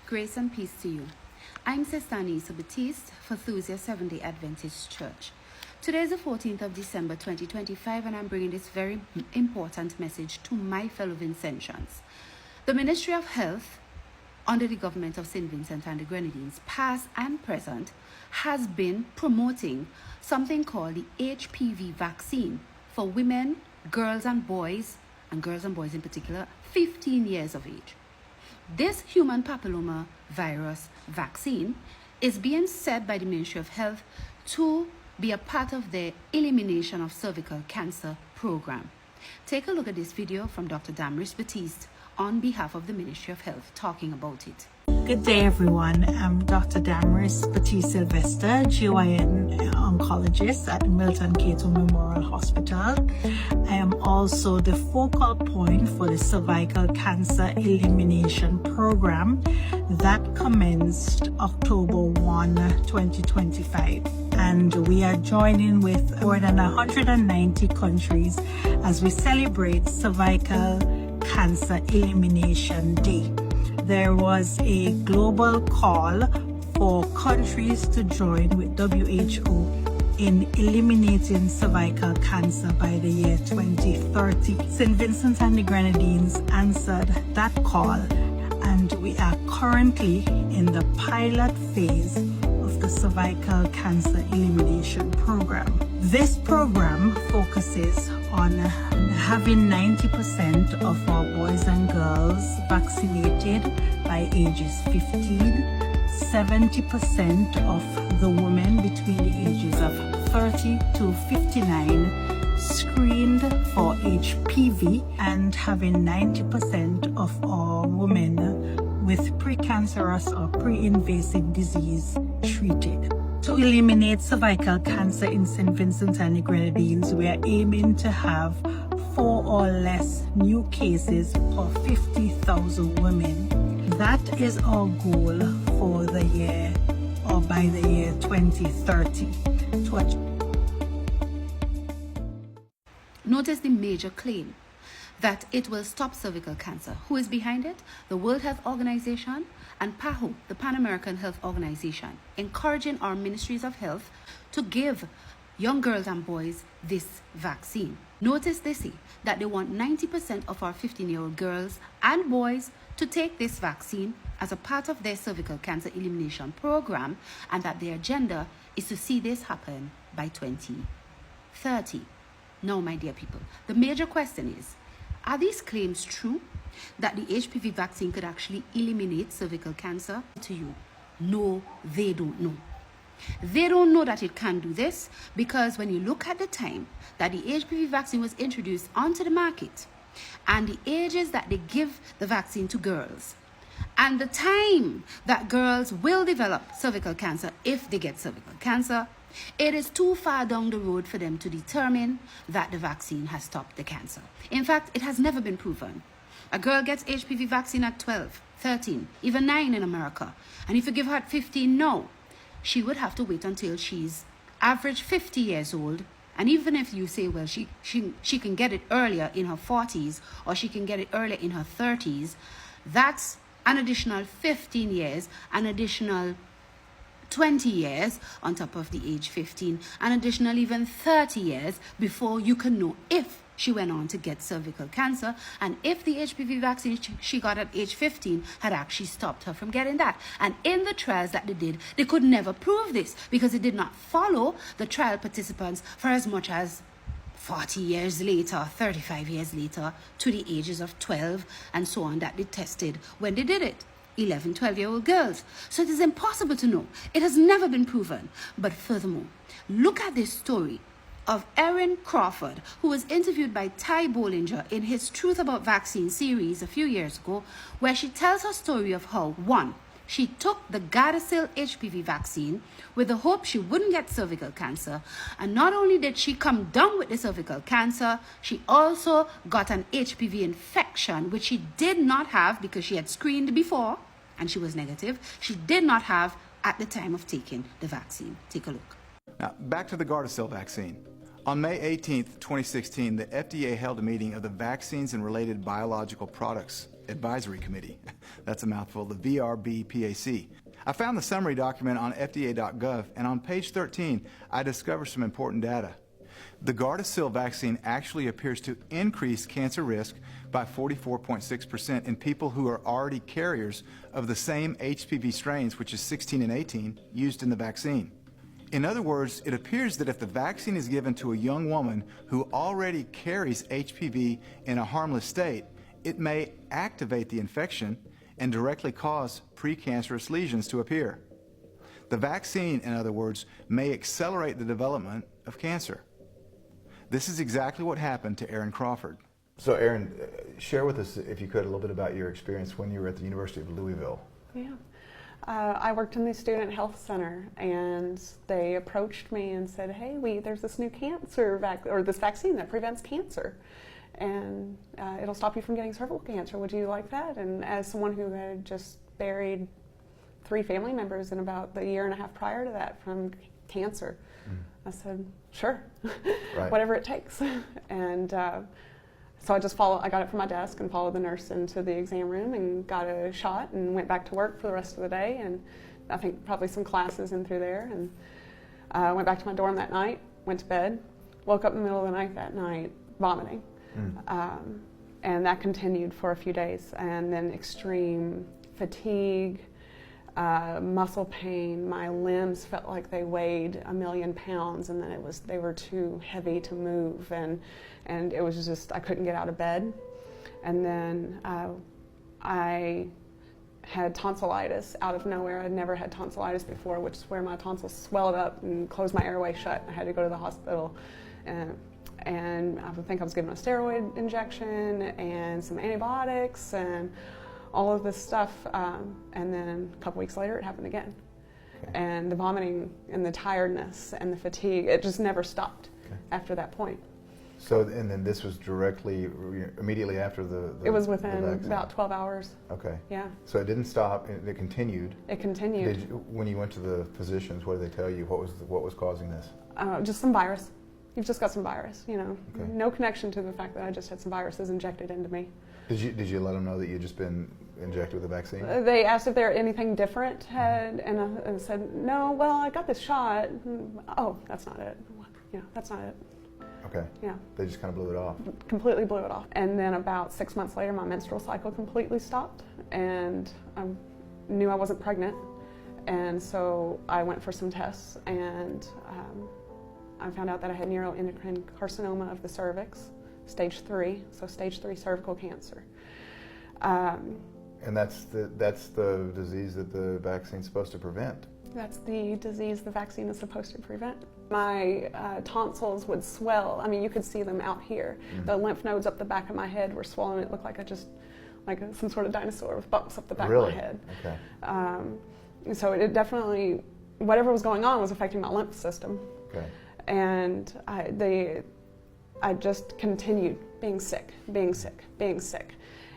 Grace and peace to you. I'm Sister Anissa Batiste for Thusia Seventh-day Adventist Church. Today is the 14th of December 2025 and I'm bringing this very important message to my fellow Vincentians. The Ministry of Health under the government of St. Vincent and the Grenadines, past and present, has been promoting something called the HPV vaccine for women, girls and boys in particular, 15 years of age. This human papilloma virus vaccine is being said by the Ministry of Health to be a part of the elimination of cervical cancer program. Take a look at this video from Dr. Randomized Batiste on behalf of the Ministry of Health talking about it. Good day, everyone. I'm Dr. Randomized Batiste Sylvester, GYN oncologist at Milton Cato Memorial Hospital. I am also the focal point for the cervical cancer elimination program that commenced October 1, 2025. And we are joining with more than 190 countries as we celebrate Cervical Cancer Elimination Day. There was a global call for countries to join with WHO in eliminating cervical cancer by the year 2030. St. Vincent and the Grenadines answered that call, and we are currently in the pilot phase of the cervical cancer elimination program. This program focuses on having 90% of our boys and girls vaccinated by ages 15, 70% of the women between the ages of 30 to 59 screened for HPV, and having 90% of our women with precancerous or pre-invasive disease treated. To eliminate cervical cancer in St. Vincent and the Grenadines, we are aiming to have 4 or less new cases per 50,000 women. That is our goal for the year, or by the year 2030. Notice the major claim that it will stop cervical cancer. Who is behind it? The World Health Organization and PAHO, the Pan American Health Organization, encouraging our ministries of health to give young girls and boys this vaccine. Notice they say that they want 90% of our 15-year-old girls and boys to take this vaccine as a part of their cervical cancer elimination program, and that their agenda is to see this happen by 2030. Now, my dear people, the major question is, are these claims true that the HPV vaccine could actually eliminate cervical cancer? To you, no, they don't know. They don't know that it can do this, because when you look at the time that the HPV vaccine was introduced onto the market and the ages that they give the vaccine to girls and the time that girls will develop cervical cancer if they get cervical cancer, it is too far down the road for them to determine that the vaccine has stopped the cancer. In fact, it has never been proven. A girl gets HPV vaccine at 12, 13, even 9 in America. And if you give her at 15 now, she would have to wait until she's average 50 years old. And even if you say, well, she can get it earlier in her 40s, or she can get it earlier in her 30s, that's an additional 15 years, an additional 20 years on top of the age 15, an additional even 30 years before you can know if she went on to get cervical cancer, and if the HPV vaccine she got at age 15 had actually stopped her from getting that. And in the trials that they did, they could never prove this, because it did not follow the trial participants for as much as 40 years later, 35 years later, to the ages of 12 and so on, that they tested when they did it. 11, 12-year-old girls. So it is impossible to know. It has never been proven. But furthermore, look at this story of Erin Crawford, who was interviewed by Ty Bollinger in his Truth About Vaccine series a few years ago, where she tells her story of how, one, she took the Gardasil HPV vaccine with the hope she wouldn't get cervical cancer. And not only did she come down with the cervical cancer, she also got an HPV infection, which she did not have because she had screened before and she was negative. She did not have at the time of taking the vaccine. Take a look. Now, back to the Gardasil vaccine. On May 18, 2016, the FDA held a meeting of the Vaccines and Related Biological Products Advisory Committee. That's a mouthful, the VRBPAC. I found the summary document on FDA.gov, and on page 13, I discovered some important data. The Gardasil vaccine actually appears to increase cancer risk by 44.6% in people who are already carriers of the same HPV strains, which is 16 and 18, used in the vaccine. In other words, it appears that if the vaccine is given to a young woman who already carries HPV in a harmless state, it may activate the infection and directly cause precancerous lesions to appear. The vaccine, in other words, may accelerate the development of cancer. This is exactly what happened to Erin Crawford. So Erin, share with us, if you could, a little bit about your experience when you were at the University of Louisville. Yeah. I worked in the Student Health Center, and they approached me and said, hey, there's this new this vaccine that prevents cancer, and it'll stop you from getting cervical cancer. Would you like that? And as someone who had just buried 3 family members in about the year and a half prior to that from cancer, I said, sure, right. Whatever it takes. And so I got it from my desk and followed the nurse into the exam room and got a shot and went back to work for the rest of the day, and I think probably some classes in through there, and went back to my dorm that night, went to bed, woke up in the middle of the night that night vomiting. And that continued for a few days, and then extreme fatigue, muscle pain. My limbs felt like they weighed 1,000,000 pounds, and then they were too heavy to move, and it was just, I couldn't get out of bed. And then I had tonsillitis out of nowhere. I'd never had tonsillitis before, which is where my tonsils swelled up and closed my airway shut. I had to go to the hospital, and I think I was given a steroid injection and some antibiotics and all of this stuff, and then a couple weeks later it happened again. Okay. And the vomiting and the tiredness and the fatigue, it just never stopped after that point. So, and then this was immediately after the it was within about 12 hours. Okay. Yeah. So it didn't stop, it continued. It continued. When you went to the physicians, what did they tell you? What was causing this? Just some virus. You've just got some virus, you know. Okay. No connection to the fact that I just had some viruses injected into me. Did you let them know that you'd just been injected with the vaccine? They asked if there anything different and I said, no, well, I got this shot. Oh, that's not it. Yeah, that's not it. Okay. Yeah. They just kind of blew it off. Completely blew it off. And then about 6 months later, my menstrual cycle completely stopped, and I knew I wasn't pregnant. And so I went for some tests, and I found out that I had neuroendocrine carcinoma of the cervix, stage 3, so stage 3 cervical cancer. And that's the disease that the vaccine's supposed to prevent. That's the disease the vaccine is supposed to prevent. My tonsils would swell. I mean, you could see them out here. The lymph nodes up the back of my head were swollen. It looked like like some sort of dinosaur with bumps up the back of my head. Okay. So it definitely, whatever was going on was affecting my lymph system. Okay. And I just continued being sick.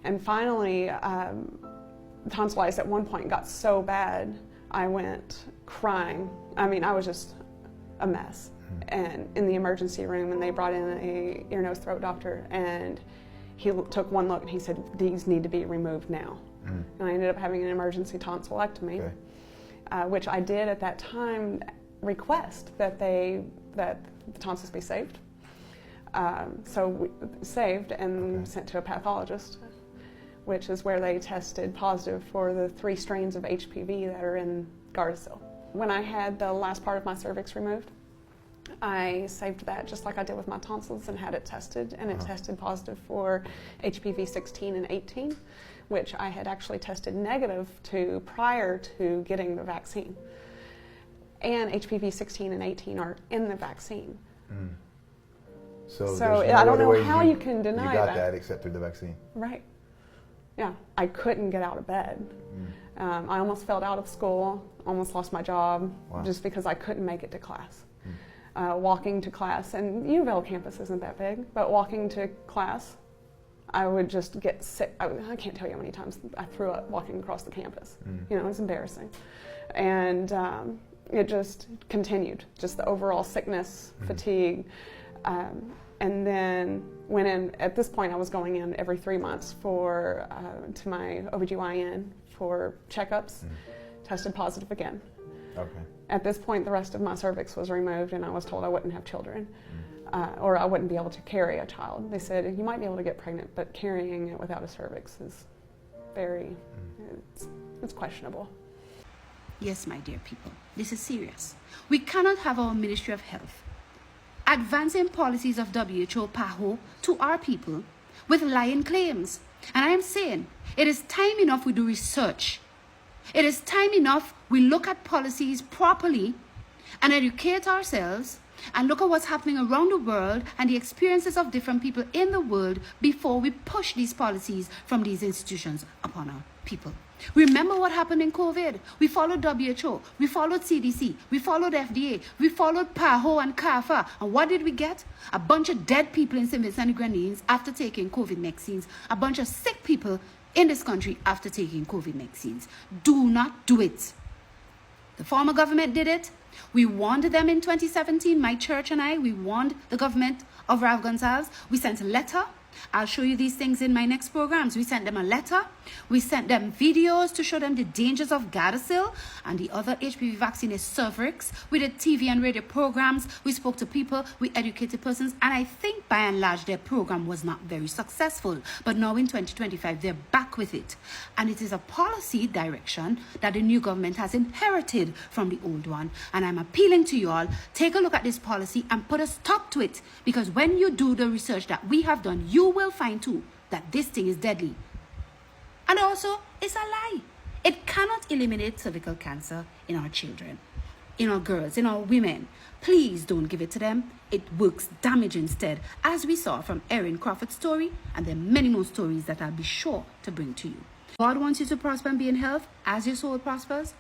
And finally, tonsillitis at one point got so bad, I went crying. I mean, I was just a mess. And in the emergency room, and they brought in a ear, nose, throat doctor, and he took one look and he said, these need to be removed now. And I ended up having an emergency tonsillectomy, which I did at that time request that the tonsils be saved. So saved and sent to a pathologist, which is where they tested positive for the 3 strains of HPV that are in Gardasil. When I had the last part of my cervix removed, I saved that just like I did with my tonsils and had it tested, and it tested positive for HPV 16 and 18, which I had actually tested negative to prior to getting the vaccine. And HPV 16 and 18 are in the vaccine. So I don't know how you can deny that. You got that except through the vaccine. Right. Yeah, I couldn't get out of bed. I almost failed out of school, almost lost my job, just because I couldn't make it to class. Walking to class, and U of L campus isn't that big, but walking to class, I would just get sick. I can't tell you how many times I threw up walking across the campus. You know, it was embarrassing. And it just continued, just the overall sickness, fatigue. And then went in, at this point I was going in every 3 months to my OBGYN for checkups, tested positive again. Okay. At this point the rest of my cervix was removed and I was told I wouldn't have children, or I wouldn't be able to carry a child. They said you might be able to get pregnant, but carrying it without a cervix is it's questionable. Yes, my dear people, this is serious. We cannot have our Ministry of Health advancing policies of WHO PAHO to our people with lying claims. And I am saying it is time enough we do research. It is time enough we look at policies properly and educate ourselves and look at what's happening around the world and the experiences of different people in the world before we push these policies from these institutions upon our people. Remember what happened in COVID. We followed WHO, we followed CDC, we followed FDA, we followed PAHO and CAFA. And what did we get? A bunch of dead people in St. Vincent and Grenadines after taking COVID vaccines. A bunch of sick people in this country after taking COVID vaccines. Do not do it. The former government did it. We warned them in 2017, my church and I, we warned the government of Rav Gonzalez. We sent a letter. I'll show you these things in my next programs. We sent them a letter. We sent them videos to show them the dangers of Gardasil and the other HPV vaccine is Cervix. We did TV and radio programs. We spoke to people. We educated persons. And I think by and large their program was not very successful. But now in 2025, they're back with it. And it is a policy direction that the new government has inherited from the old one. And I'm appealing to you all, take a look at this policy and put a stop to it. Because when you do the research that we have done, you will find too that this thing is deadly. And also, it's a lie. It cannot eliminate cervical cancer in our children, in our girls, in our women. Please don't give it to them. It works damage instead, as we saw from Erin Crawford's story, and there are many more stories that I'll be sure to bring to you. God wants you to prosper and be in health as your soul prospers.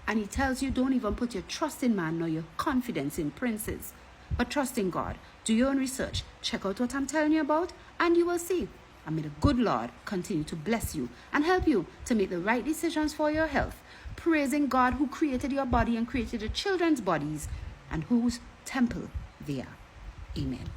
And he tells you don't even put your trust in man nor your confidence in princes, but trust in God. Do your own research. Check out what I'm telling you about, and you will see. And may the good Lord continue to bless you and help you to make the right decisions for your health, praising God who created your body and created your children's bodies and whose temple they are. Amen.